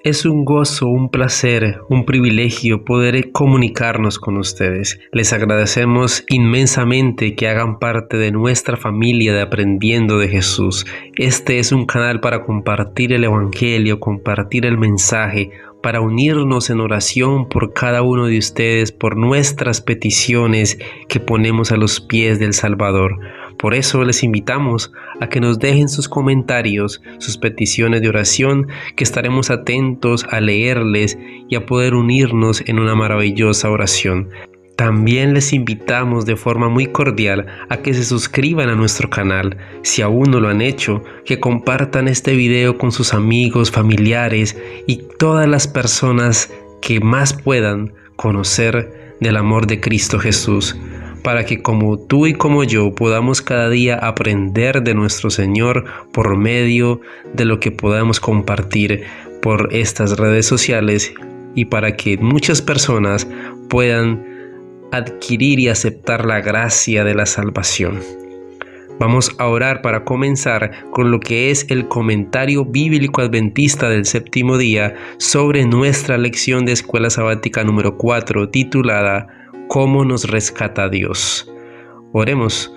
Es un gozo, un placer, un privilegio poder comunicarnos con ustedes. Les agradecemos inmensamente que hagan parte de nuestra familia de Aprendiendo de Jesús. Este es un canal para compartir el Evangelio, compartir el mensaje, para unirnos en oración por cada uno de ustedes, por nuestras peticiones que ponemos a los pies del Salvador. Por eso les invitamos a que nos dejen sus comentarios, sus peticiones de oración, que estaremos atentos a leerles y a poder unirnos en una maravillosa oración. También les invitamos de forma muy cordial a que se suscriban a nuestro canal. Si aún no lo han hecho, que compartan este video con sus amigos, familiares y todas las personas que más puedan conocer del amor de Cristo Jesús, para que como tú y como yo podamos cada día aprender de nuestro Señor por medio de lo que podamos compartir por estas redes sociales, y para que muchas personas puedan adquirir y aceptar la gracia de la salvación. Vamos a orar para comenzar con lo que es el comentario bíblico adventista del séptimo día sobre nuestra lección de escuela sabática número 4, titulada ¿Cómo nos rescata Dios? Oremos.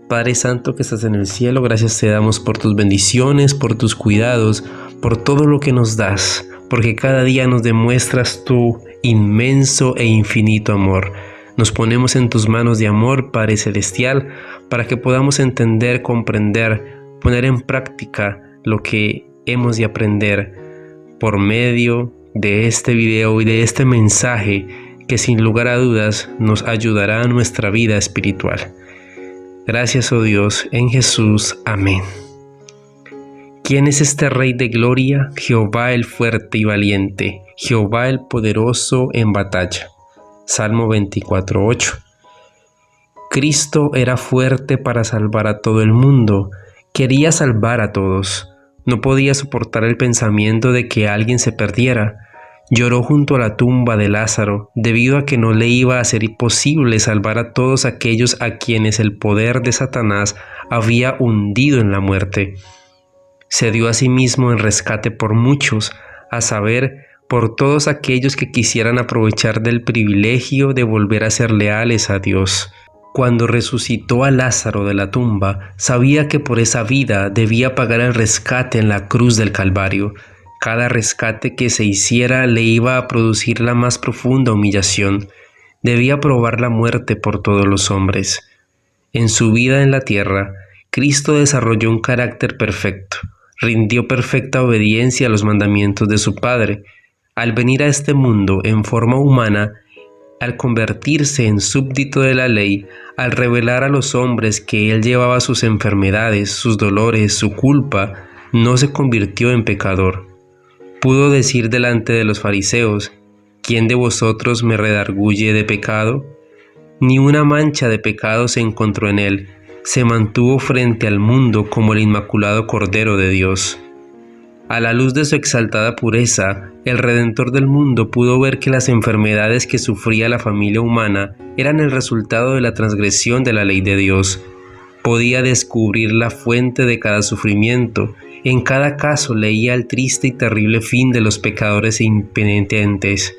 Padre Santo que estás en el cielo, gracias te damos por tus bendiciones, por tus cuidados, por todo lo que nos das, porque cada día nos demuestras tu inmenso e infinito amor. Nos ponemos en tus manos de amor, Padre Celestial, para que podamos entender, comprender, poner en práctica lo que hemos de aprender por medio de este video y de este mensaje que sin lugar a dudas nos ayudará a nuestra vida espiritual. Gracias, oh Dios, en Jesús. Amén. ¿Quién es este Rey de gloria? Jehová el fuerte y valiente, Jehová el poderoso en batalla. Salmo 24:8. Cristo era fuerte para salvar a todo el mundo. Quería salvar a todos. No podía soportar el pensamiento de que alguien se perdiera. Lloró junto a la tumba de Lázaro, debido a que no le iba a ser posible salvar a todos aquellos a quienes el poder de Satanás había hundido en la muerte. Se dio a sí mismo en rescate por muchos, a saber, por todos aquellos que quisieran aprovechar del privilegio de volver a ser leales a Dios. Cuando resucitó a Lázaro de la tumba, sabía que por esa vida debía pagar el rescate en la cruz del Calvario. Cada rescate que se hiciera le iba a producir la más profunda humillación. Debía probar la muerte por todos los hombres. En su vida en la tierra, Cristo desarrolló un carácter perfecto. Rindió perfecta obediencia a los mandamientos de su Padre. Al venir a este mundo en forma humana, al convertirse en súbdito de la ley, al revelar a los hombres que Él llevaba sus enfermedades, sus dolores, su culpa, no se convirtió en pecador. Pudo decir delante de los fariseos: ¿quién de vosotros me redarguye de pecado? Ni una mancha de pecado se encontró en él. Se mantuvo frente al mundo como el inmaculado Cordero de Dios. A la luz de su exaltada pureza, el Redentor del mundo pudo ver que las enfermedades que sufría la familia humana eran el resultado de la transgresión de la ley de Dios. Podía descubrir la fuente de cada sufrimiento. En cada caso leía el triste y terrible fin de los pecadores e impenitentes.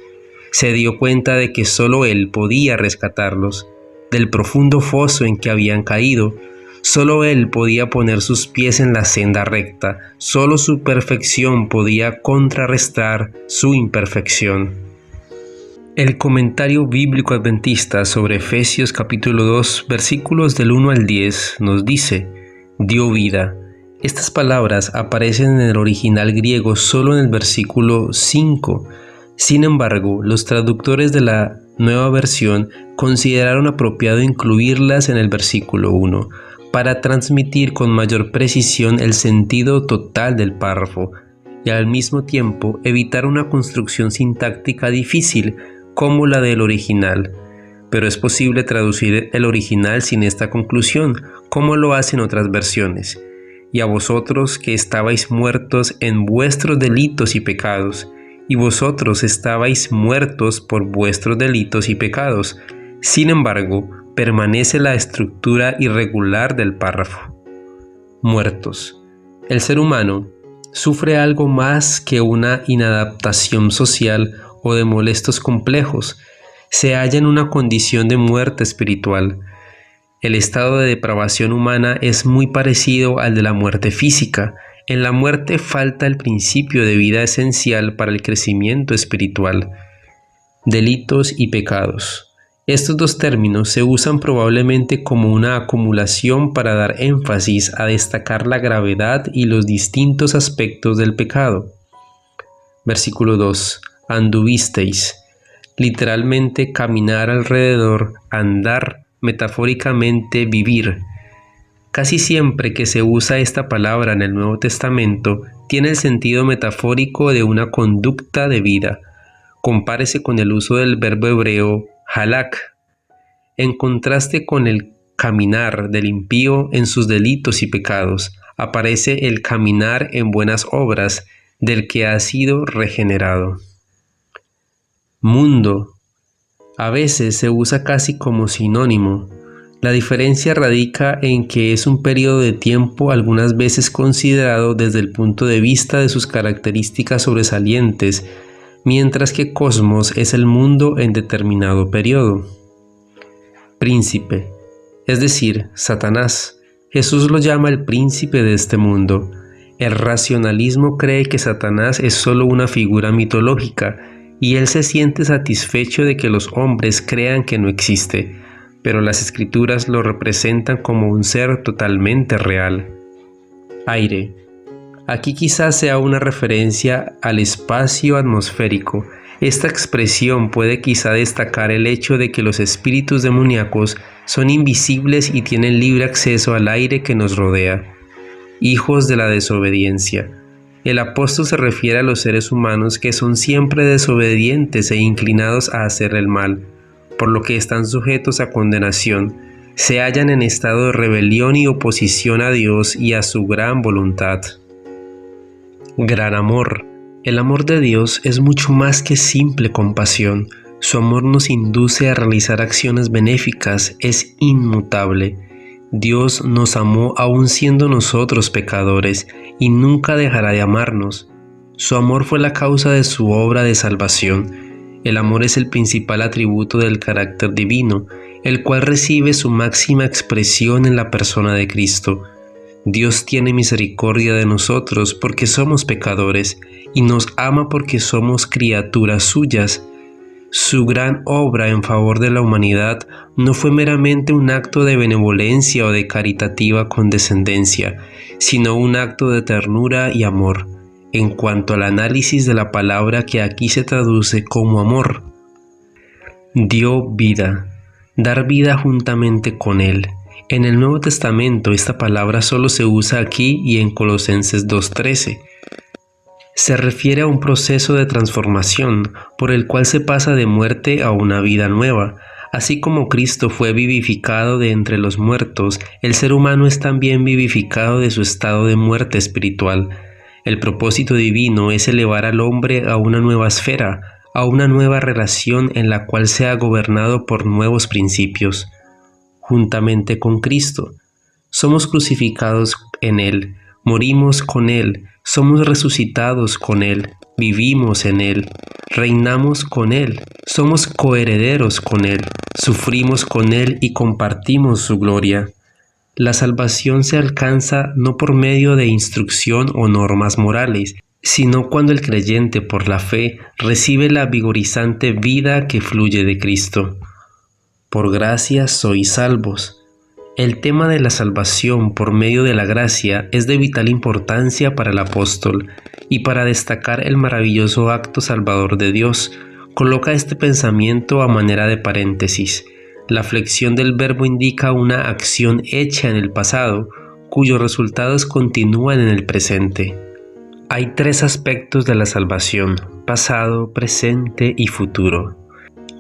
Se dio cuenta de que solo Él podía rescatarlos del profundo foso en que habían caído. Solo Él podía poner sus pies en la senda recta. Solo su perfección podía contrarrestar su imperfección. El comentario bíblico adventista sobre Efesios capítulo 2, versículos del 1 al 10 nos dice: dio vida. Estas palabras aparecen en el original griego solo en el versículo 5. Sin embargo, los traductores de la Nueva Versión consideraron apropiado incluirlas en el versículo 1 para transmitir con mayor precisión el sentido total del párrafo y al mismo tiempo evitar una construcción sintáctica difícil como la del original. Pero es posible traducir el original sin esta conclusión, como lo hacen otras versiones. Y a vosotros que estabais muertos en vuestros delitos y pecados, y vosotros estabais muertos por vuestros delitos y pecados. Sin embargo, permanece la estructura irregular del párrafo. Muertos. El ser humano sufre algo más que una inadaptación social o de molestos complejos. Se halla en una condición de muerte espiritual. El estado de depravación humana es muy parecido al de la muerte física. En la muerte falta el principio de vida esencial para el crecimiento espiritual. Delitos y pecados. Estos dos términos se usan probablemente como una acumulación para dar énfasis a destacar la gravedad y los distintos aspectos del pecado. Versículo 2. Anduvisteis. Literalmente caminar alrededor, andar, metafóricamente vivir. Casi siempre que se usa esta palabra en el Nuevo Testamento, tiene el sentido metafórico de una conducta de vida. Compárese con el uso del verbo hebreo halak, en contraste con el caminar del impío en sus delitos y pecados. Aparece el caminar en buenas obras del que ha sido regenerado. Mundo. A veces se usa casi como sinónimo. La diferencia radica en que es un periodo de tiempo algunas veces considerado desde el punto de vista de sus características sobresalientes, mientras que cosmos es el mundo en determinado periodo. Príncipe, es decir, Satanás. Jesús lo llama el príncipe de este mundo. El racionalismo cree que Satanás es solo una figura mitológica y él se siente satisfecho de que los hombres crean que no existe, pero las escrituras lo representan como un ser totalmente real. Aire. Aquí quizás sea una referencia al espacio atmosférico. Esta expresión puede quizá destacar el hecho de que los espíritus demoníacos son invisibles y tienen libre acceso al aire que nos rodea. Hijos de la desobediencia. El apóstol se refiere a los seres humanos que son siempre desobedientes e inclinados a hacer el mal, por lo que están sujetos a condenación. Se hallan en estado de rebelión y oposición a Dios y a su gran voluntad. Gran amor. El amor de Dios es mucho más que simple compasión. Su amor nos induce a realizar acciones benéficas, es inmutable. Dios nos amó aún siendo nosotros pecadores y nunca dejará de amarnos. Su amor fue la causa de su obra de salvación. El amor es el principal atributo del carácter divino, el cual recibe su máxima expresión en la persona de Cristo. Dios tiene misericordia de nosotros porque somos pecadores y nos ama porque somos criaturas suyas. Su gran obra en favor de la humanidad no fue meramente un acto de benevolencia o de caritativa condescendencia, sino un acto de ternura y amor, en cuanto al análisis de la palabra que aquí se traduce como amor. Dio vida, dar vida juntamente con Él. En el Nuevo Testamento esta palabra solo se usa aquí y en Colosenses 2:13. Se refiere a un proceso de transformación por el cual se pasa de muerte a una vida nueva. Así como Cristo fue vivificado de entre los muertos, el ser humano es también vivificado de su estado de muerte espiritual. El propósito divino es elevar al hombre a una nueva esfera, a una nueva relación en la cual sea gobernado por nuevos principios. Juntamente con Cristo, somos crucificados en Él, morimos con Él, somos resucitados con Él, vivimos en Él, reinamos con Él, somos coherederos con Él, sufrimos con Él y compartimos su gloria. La salvación se alcanza no por medio de instrucción o normas morales, sino cuando el creyente por la fe recibe la vigorizante vida que fluye de Cristo. Por gracia sois salvos. El tema de la salvación por medio de la gracia es de vital importancia para el apóstol, y para destacar el maravilloso acto salvador de Dios, coloca este pensamiento a manera de paréntesis. La flexión del verbo indica una acción hecha en el pasado, cuyos resultados continúan en el presente. Hay tres aspectos de la salvación: pasado, presente y futuro.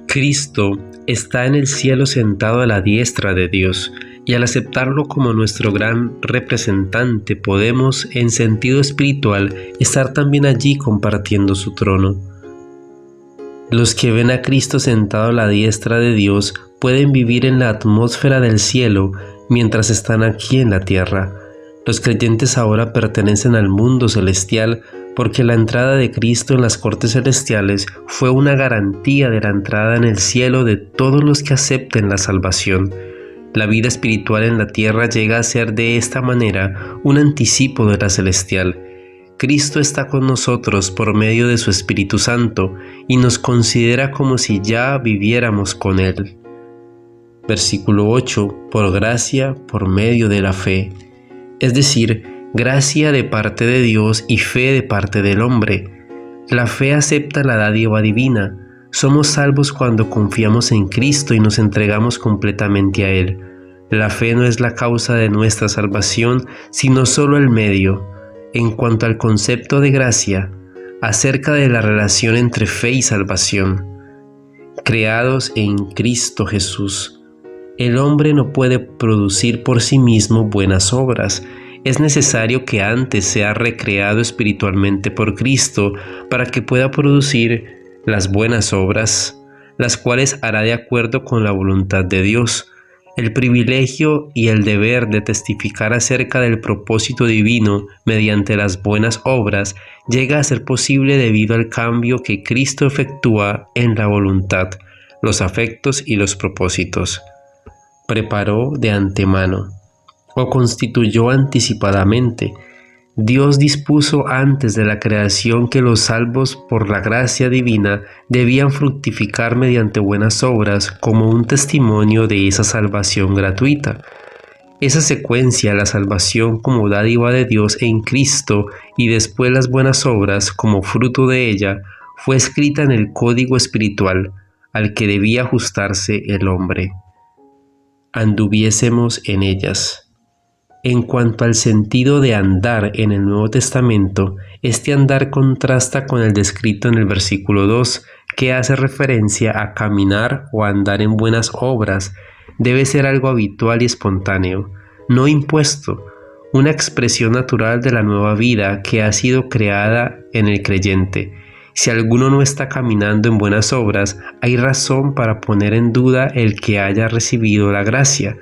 Cristo está en el cielo sentado a la diestra de Dios, y al aceptarlo como nuestro gran representante podemos, en sentido espiritual, estar también allí compartiendo su trono. Los que ven a Cristo sentado a la diestra de Dios pueden vivir en la atmósfera del cielo mientras están aquí en la tierra. Los creyentes ahora pertenecen al mundo celestial porque la entrada de Cristo en las cortes celestiales fue una garantía de la entrada en el cielo de todos los que acepten la salvación. La vida espiritual en la tierra llega a ser de esta manera un anticipo de la celestial. Cristo está con nosotros por medio de su Espíritu Santo y nos considera como si ya viviéramos con Él. Versículo 8. Por gracia, por medio de la fe. Es decir, gracia de parte de Dios y fe de parte del hombre. La fe acepta la dádiva divina. Somos salvos cuando confiamos en Cristo y nos entregamos completamente a Él. La fe no es la causa de nuestra salvación, sino solo el medio. En cuanto al concepto de gracia, acerca de la relación entre fe y salvación. Creados en Cristo Jesús. El hombre no puede producir por sí mismo buenas obras. Es necesario que antes sea recreado espiritualmente por Cristo para que pueda producir las buenas obras, las cuales hará de acuerdo con la voluntad de Dios. El privilegio y el deber de testificar acerca del propósito divino mediante las buenas obras llega a ser posible debido al cambio que Cristo efectúa en la voluntad, los afectos y los propósitos. Preparó de antemano o constituyó anticipadamente. Dios dispuso antes de la creación que los salvos por la gracia divina debían fructificar mediante buenas obras como un testimonio de esa salvación gratuita. Esa secuencia, la salvación como dádiva de Dios en Cristo y después las buenas obras como fruto de ella, fue escrita en el código espiritual al que debía ajustarse el hombre. Anduviésemos en ellas. En cuanto al sentido de andar en el Nuevo Testamento, este andar contrasta con el descrito en el versículo 2, que hace referencia a caminar o andar en buenas obras. Debe ser algo habitual y espontáneo, no impuesto, una expresión natural de la nueva vida que ha sido creada en el creyente. Si alguno no está caminando en buenas obras, hay razón para poner en duda el que haya recibido la gracia.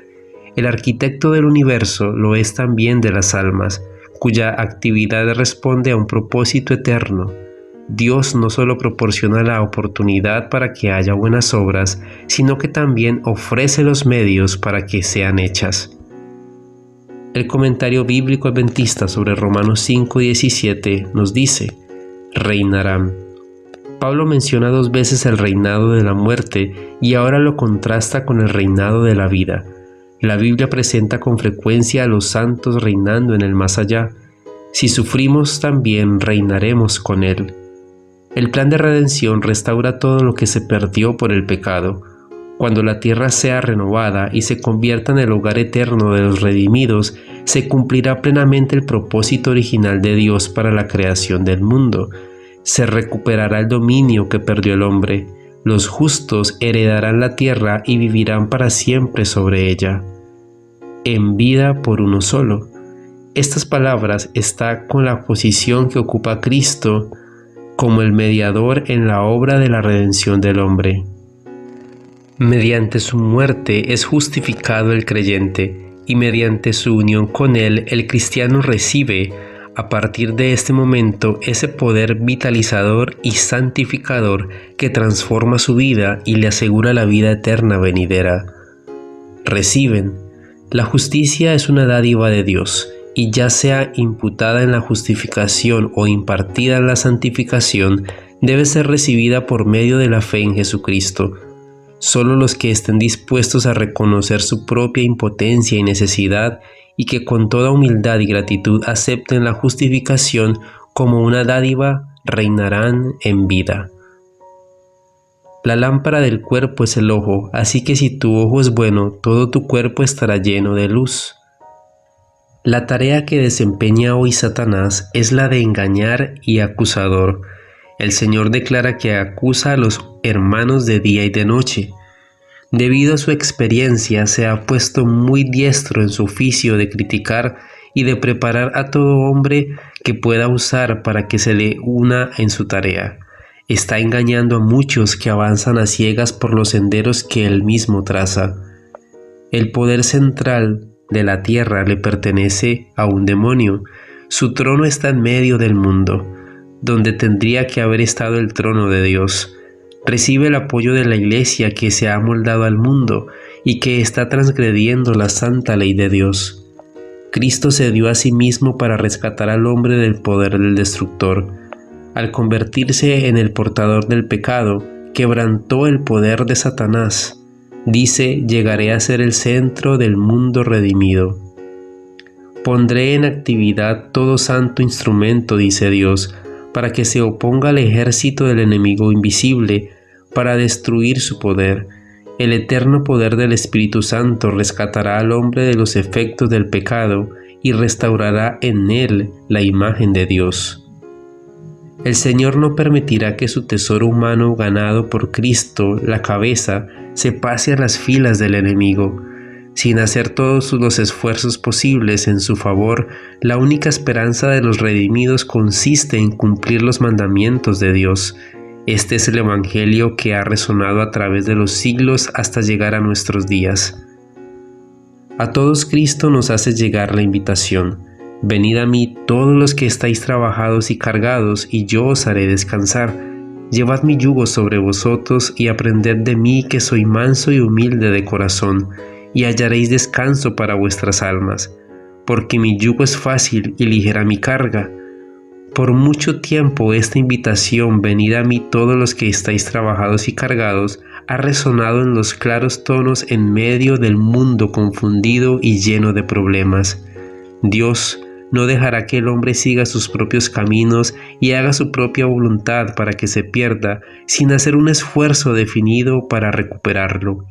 El arquitecto del universo lo es también de las almas, cuya actividad responde a un propósito eterno. Dios no solo proporciona la oportunidad para que haya buenas obras, sino que también ofrece los medios para que sean hechas. El comentario bíblico adventista sobre Romanos 5:17 nos dice: reinarán. Pablo menciona 2 veces el reinado de la muerte y ahora lo contrasta con el reinado de la vida. La Biblia presenta con frecuencia a los santos reinando en el más allá. Si sufrimos, también reinaremos con Él. El plan de redención restaura todo lo que se perdió por el pecado. Cuando la tierra sea renovada y se convierta en el hogar eterno de los redimidos, se cumplirá plenamente el propósito original de Dios para la creación del mundo. Se recuperará el dominio que perdió el hombre. Los justos heredarán la tierra y vivirán para siempre sobre ella. En vida por uno solo. Estas palabras están con la posición que ocupa Cristo como el mediador en la obra de la redención del hombre. Mediante su muerte es justificado el creyente y mediante su unión con Él el cristiano recibe, a partir de este momento, ese poder vitalizador y santificador que transforma su vida y le asegura la vida eterna venidera. Reciben. La justicia es una dádiva de Dios, y ya sea imputada en la justificación o impartida en la santificación, debe ser recibida por medio de la fe en Jesucristo. Solo los que estén dispuestos a reconocer su propia impotencia y necesidad y que con toda humildad y gratitud acepten la justificación como una dádiva, reinarán en vida. La lámpara del cuerpo es el ojo, así que si tu ojo es bueno, todo tu cuerpo estará lleno de luz. La tarea que desempeña hoy Satanás es la de engañar y acusador. El Señor declara que acusa a los hermanos de día y de noche. Debido a su experiencia, se ha puesto muy diestro en su oficio de criticar y de preparar a todo hombre que pueda usar para que se le una en su tarea. Está engañando a muchos que avanzan a ciegas por los senderos que él mismo traza. El poder central de la tierra le pertenece a un demonio. Su trono está en medio del mundo, donde tendría que haber estado el trono de Dios. Recibe el apoyo de la Iglesia que se ha amoldado al mundo y que está transgrediendo la santa ley de Dios. Cristo se dio a sí mismo para rescatar al hombre del poder del destructor. Al convertirse en el portador del pecado, quebrantó el poder de Satanás. Dice: llegaré a ser el centro del mundo redimido. Pondré en actividad todo santo instrumento, dice Dios, para que se oponga al ejército del enemigo invisible, para destruir su poder. El eterno poder del Espíritu Santo rescatará al hombre de los efectos del pecado y restaurará en él la imagen de Dios. El Señor no permitirá que su tesoro humano ganado por Cristo, la cabeza, se pase a las filas del enemigo. Sin hacer todos los esfuerzos posibles en su favor, la única esperanza de los redimidos consiste en cumplir los mandamientos de Dios. Este es el Evangelio que ha resonado a través de los siglos hasta llegar a nuestros días. A todos Cristo nos hace llegar la invitación: venid a mí todos los que estáis trabajados y cargados, y yo os haré descansar. Llevad mi yugo sobre vosotros y aprended de mí, que soy manso y humilde de corazón, y hallaréis descanso para vuestras almas, porque mi yugo es fácil y ligera mi carga. Por mucho tiempo esta invitación, venid a mí todos los que estáis trabajados y cargados, ha resonado en los claros tonos en medio del mundo confundido y lleno de problemas. Dios no dejará que el hombre siga sus propios caminos y haga su propia voluntad para que se pierda, sin hacer un esfuerzo definido para recuperarlo.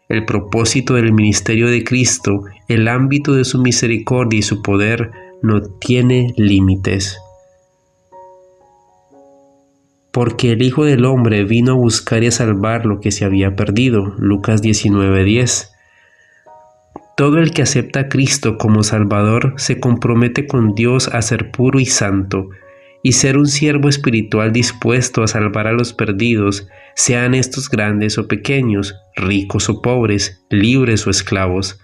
El propósito del ministerio de Cristo, el ámbito de su misericordia y su poder, no tiene límites. Porque el Hijo del Hombre vino a buscar y a salvar lo que se había perdido. Lucas 19:10. Todo el que acepta a Cristo como Salvador se compromete con Dios a ser puro y santo, y ser un siervo espiritual dispuesto a salvar a los perdidos, sean estos grandes o pequeños, ricos o pobres, libres o esclavos.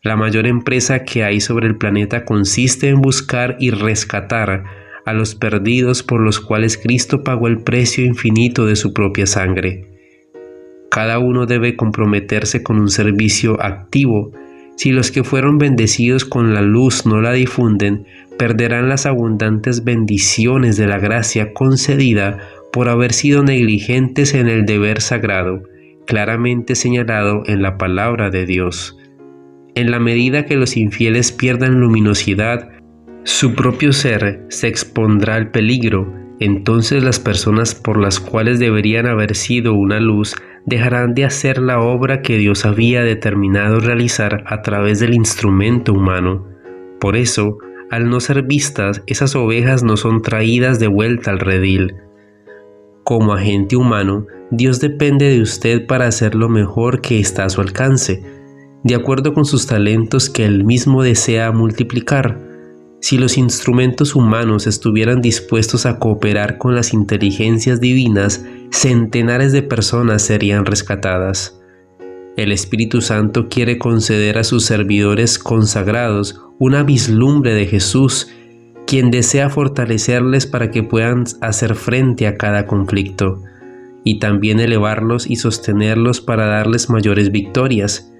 La mayor empresa que hay sobre el planeta consiste en buscar y rescatar a los perdidos por los cuales Cristo pagó el precio infinito de su propia sangre. Cada uno debe comprometerse con un servicio activo. Si los que fueron bendecidos con la luz no la difunden, perderán las abundantes bendiciones de la gracia concedida por haber sido negligentes en el deber sagrado, claramente señalado en la palabra de Dios. En la medida que los infieles pierdan luminosidad, su propio ser se expondrá al peligro. Entonces las personas por las cuales deberían haber sido una luz dejarán de hacer la obra que Dios había determinado realizar a través del instrumento humano. Por eso, al no ser vistas, esas ovejas no son traídas de vuelta al redil. Como agente humano, Dios depende de usted para hacer lo mejor que está a su alcance, de acuerdo con sus talentos que Él mismo desea multiplicar. Si los instrumentos humanos estuvieran dispuestos a cooperar con las inteligencias divinas, centenares de personas serían rescatadas. El Espíritu Santo quiere conceder a sus servidores consagrados una vislumbre de Jesús, quien desea fortalecerles para que puedan hacer frente a cada conflicto, y también elevarlos y sostenerlos para darles mayores victorias.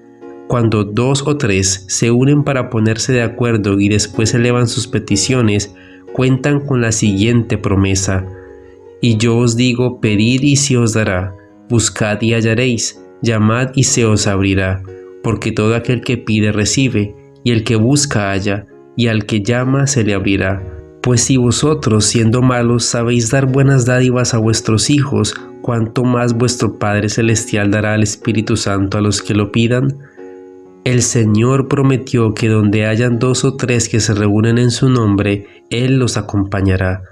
Cuando 2 o 3 se unen para ponerse de acuerdo y después elevan sus peticiones, cuentan con la siguiente promesa: y yo os digo, pedid y se os dará, buscad y hallaréis, llamad y se os abrirá, porque todo aquel que pide recibe, y el que busca halla, y al que llama se le abrirá. Pues si vosotros, siendo malos, sabéis dar buenas dádivas a vuestros hijos, ¿cuánto más vuestro Padre Celestial dará al Espíritu Santo a los que lo pidan? El Señor prometió que donde hayan 2 o 3 que se reúnen en su nombre, Él los acompañará.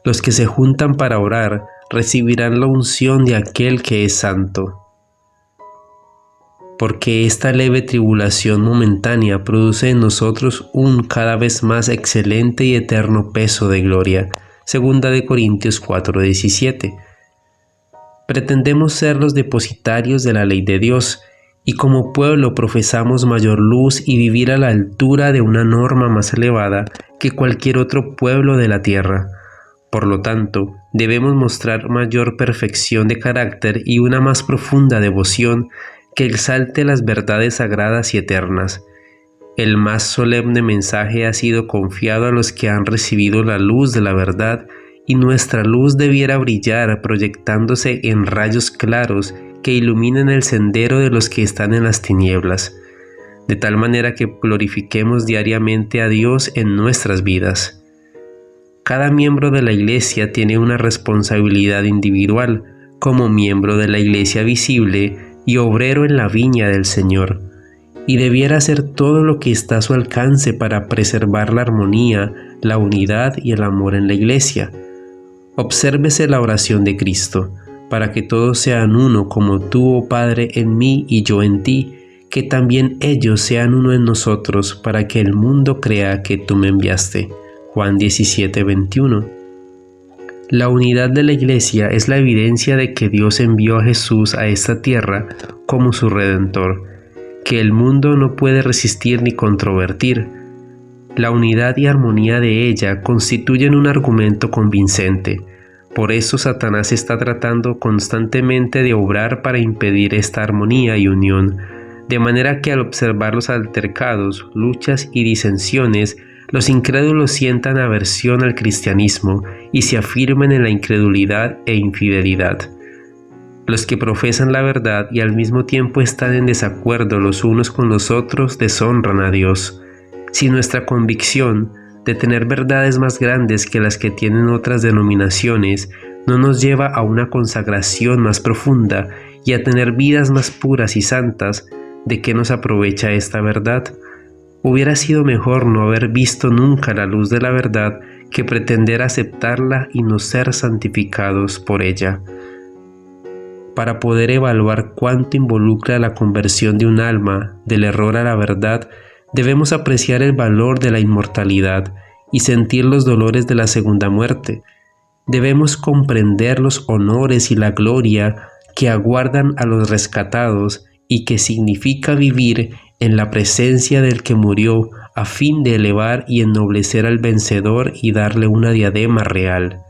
Los que se juntan para orar recibirán la unción de aquel que es santo. Porque esta leve tribulación momentánea produce en nosotros un cada vez más excelente y eterno peso de gloria. 2 Corintios 4:17. Pretendemos ser los depositarios de la ley de Dios, y como pueblo profesamos mayor luz y vivir a la altura de una norma más elevada que cualquier otro pueblo de la tierra. Por lo tanto, debemos mostrar mayor perfección de carácter y una más profunda devoción que exalte las verdades sagradas y eternas. El más solemne mensaje ha sido confiado a los que han recibido la luz de la verdad, y nuestra luz debiera brillar proyectándose en rayos claros que iluminen el sendero de los que están en las tinieblas, de tal manera que glorifiquemos diariamente a Dios en nuestras vidas. Cada miembro de la Iglesia tiene una responsabilidad individual como miembro de la Iglesia visible y obrero en la viña del Señor, y debiera hacer todo lo que está a su alcance para preservar la armonía, la unidad y el amor en la Iglesia. Obsérvese la oración de Cristo, para que todos sean uno como tú, oh Padre, en mí y yo en ti, que también ellos sean uno en nosotros, para que el mundo crea que tú me enviaste. Juan 17:21. La unidad de la Iglesia es la evidencia de que Dios envió a Jesús a esta tierra como su Redentor, que el mundo no puede resistir ni controvertir. La unidad y armonía de ella constituyen un argumento convincente. Por eso Satanás está tratando constantemente de obrar para impedir esta armonía y unión, de manera que al observar los altercados, luchas y disensiones, los incrédulos sientan aversión al cristianismo y se afirmen en la incredulidad e infidelidad. Los que profesan la verdad y al mismo tiempo están en desacuerdo los unos con los otros deshonran a Dios. Si nuestra convicción de tener verdades más grandes que las que tienen otras denominaciones no nos lleva a una consagración más profunda y a tener vidas más puras y santas, ¿de qué nos aprovecha esta verdad? Hubiera sido mejor no haber visto nunca la luz de la verdad que pretender aceptarla y no ser santificados por ella. Para poder evaluar cuánto involucra la conversión de un alma del error a la verdad, debemos apreciar el valor de la inmortalidad y sentir los dolores de la segunda muerte. Debemos comprender los honores y la gloria que aguardan a los rescatados y que significa vivir en la presencia del que murió a fin de elevar y ennoblecer al vencedor y darle una diadema real.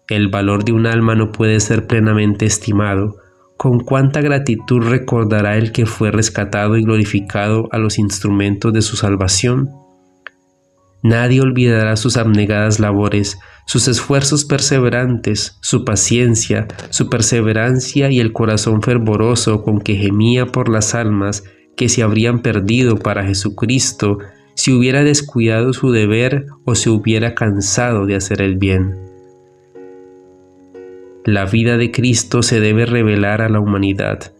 El valor de un alma no puede ser plenamente estimado. ¿Con cuánta gratitud recordará el que fue rescatado y glorificado a los instrumentos de su salvación? Nadie olvidará sus abnegadas labores, sus esfuerzos perseverantes, su paciencia, su perseverancia y el corazón fervoroso con que gemía por las almas que se habrían perdido para Jesucristo si hubiera descuidado su deber o se hubiera cansado de hacer el bien. La vida de Cristo se debe revelar a la humanidad.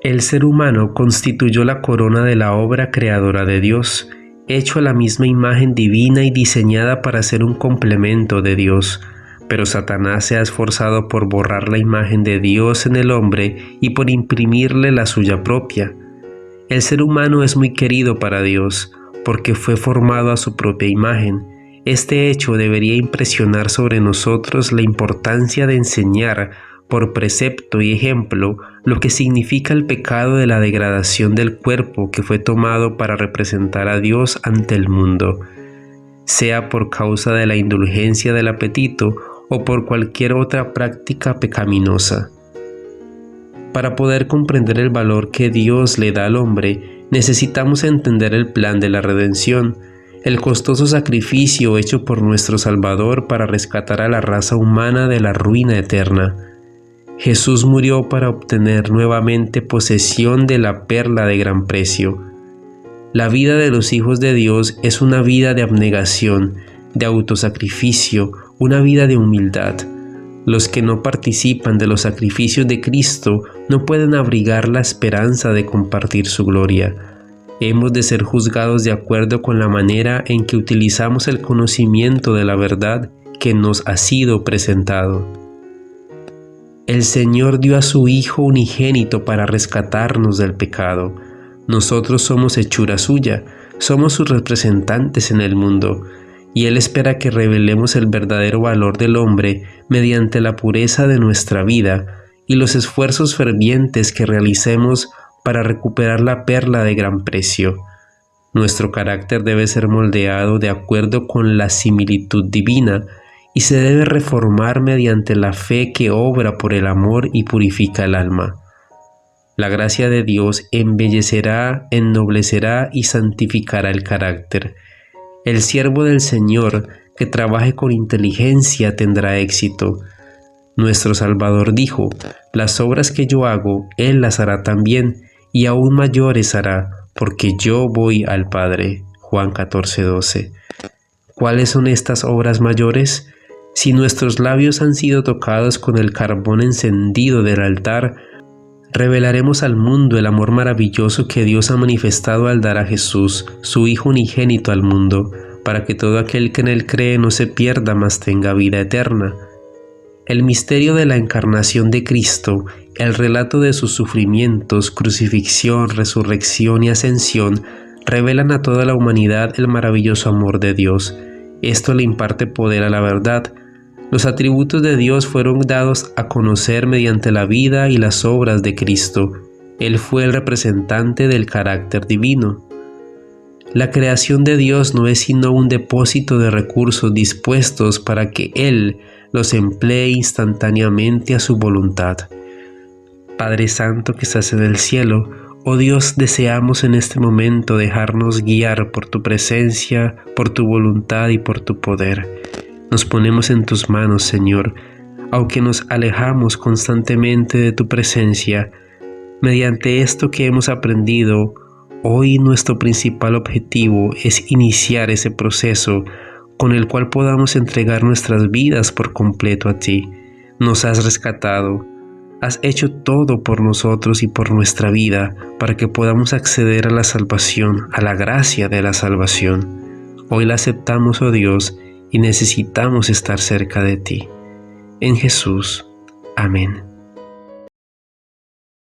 El ser humano constituyó la corona de la obra creadora de Dios, hecho a la misma imagen divina y diseñada para ser un complemento de Dios, pero Satanás se ha esforzado por borrar la imagen de Dios en el hombre y por imprimirle la suya propia. El ser humano es muy querido para Dios, porque fue formado a su propia imagen. Este hecho debería impresionar sobre nosotros la importancia de enseñar, por precepto y ejemplo, lo que significa el pecado de la degradación del cuerpo que fue tomado para representar a Dios ante el mundo, sea por causa de la indulgencia del apetito o por cualquier otra práctica pecaminosa. Para poder comprender el valor que Dios le da al hombre, necesitamos entender el plan de la redención, el costoso sacrificio hecho por nuestro Salvador para rescatar a la raza humana de la ruina eterna. Jesús murió para obtener nuevamente posesión de la perla de gran precio. La vida de los hijos de Dios es una vida de abnegación, de autosacrificio, una vida de humildad. Los que no participan de los sacrificios de Cristo no pueden abrigar la esperanza de compartir su gloria. Hemos de ser juzgados de acuerdo con la manera en que utilizamos el conocimiento de la verdad que nos ha sido presentado. El Señor dio a su Hijo unigénito para rescatarnos del pecado. Nosotros somos hechura suya, somos sus representantes en el mundo, y Él espera que revelemos el verdadero valor del hombre mediante la pureza de nuestra vida y los esfuerzos fervientes que realicemos para recuperar la perla de gran precio. Nuestro carácter debe ser moldeado de acuerdo con la similitud divina y se debe reformar mediante la fe que obra por el amor y purifica el alma. La gracia de Dios embellecerá, ennoblecerá y santificará el carácter. El siervo del Señor que trabaje con inteligencia tendrá éxito. Nuestro Salvador dijo: las obras que yo hago, Él las hará también, y aún mayores hará, porque yo voy al Padre. Juan 14:12. ¿Cuáles son estas obras mayores? Si nuestros labios han sido tocados con el carbón encendido del altar, revelaremos al mundo el amor maravilloso que Dios ha manifestado al dar a Jesús, su Hijo unigénito, al mundo, para que todo aquel que en Él cree no se pierda, mas tenga vida eterna. El misterio de la encarnación de Cristo, el relato de sus sufrimientos, crucifixión, resurrección y ascensión, revelan a toda la humanidad el maravilloso amor de Dios. Esto le imparte poder a la verdad. Los atributos de Dios fueron dados a conocer mediante la vida y las obras de Cristo. Él fue el representante del carácter divino. La creación de Dios no es sino un depósito de recursos dispuestos para que Él los emplee instantáneamente a su voluntad. Padre Santo que estás en el cielo, oh Dios, deseamos en este momento dejarnos guiar por tu presencia, por tu voluntad y por tu poder. Nos ponemos en tus manos, Señor, aunque nos alejamos constantemente de tu presencia. Mediante esto que hemos aprendido, hoy nuestro principal objetivo es iniciar ese proceso con el cual podamos entregar nuestras vidas por completo a ti. Nos has rescatado, has hecho todo por nosotros y por nuestra vida para que podamos acceder a la salvación, a la gracia de la salvación. Hoy la aceptamos, oh Dios, y necesitamos estar cerca de ti. En Jesús. Amén.